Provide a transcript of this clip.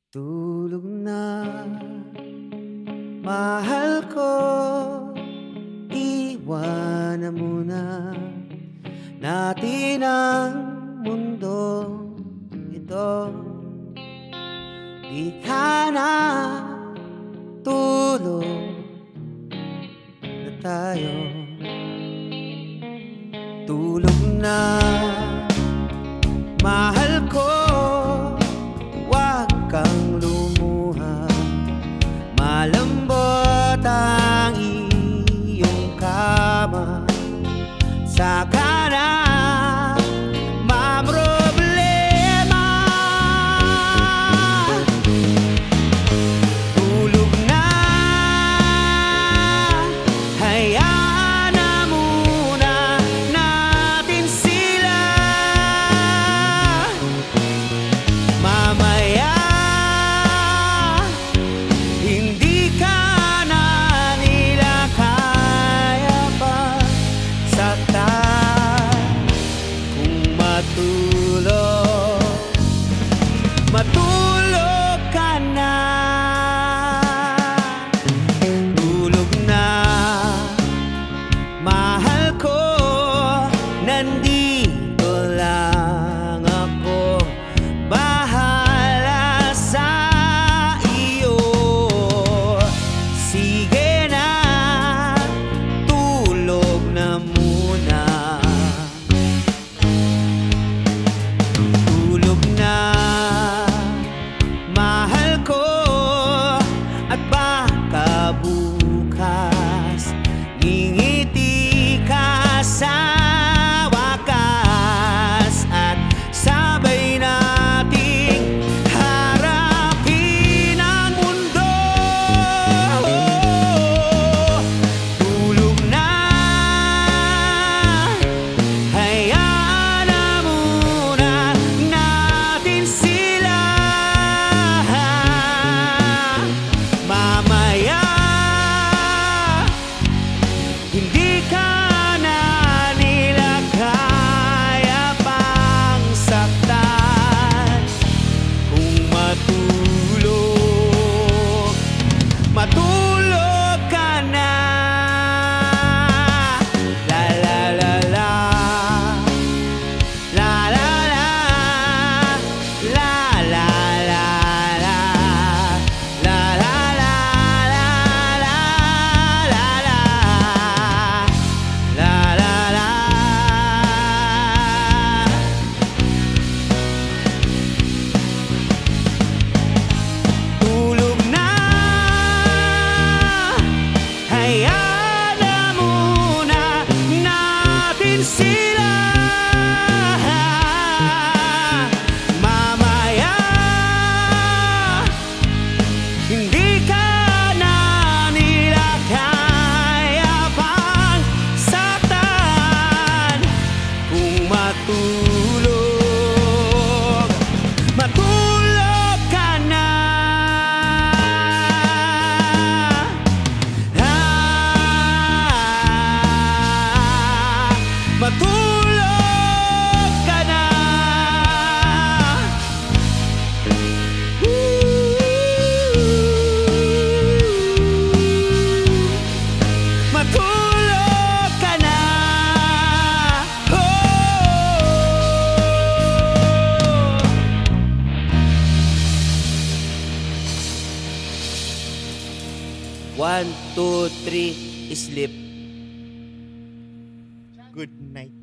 Tulog na, mahal ko, iwanan muna natin ang mundo ito. Di ka na tulog na tayo. Tulog na, mahal ko, wag kang lumuha. Malambot ang iyong kama, saka na mamroblema. Tulog na, hayaan na muna natin sila. Mamaya hindi ka na nila kaya pa saktan. Kung matulog ka na. Tulog na, mahal ko, nandito lang ako, bahala sa iyo. Sige na, tulog na muna. Tulog na, mahal ko, at baka bukas ngingiti ka sa wakas, at sabay nating harapin ang mundo. Tulog na, hayaan na muna natin sila. Mamaya hindi ka na nila kaya pang saktan. Kung matulog ka na. La la la la, la la la, la la la la, la la la la, la la la la. Tulog na, hayaan na muna natin sila. Mamaya hindi ka na nila kaya pang saktan. Kung matulog ka na. Matulog ka na. Matulog ka na. One, two, three, sleep. Good night.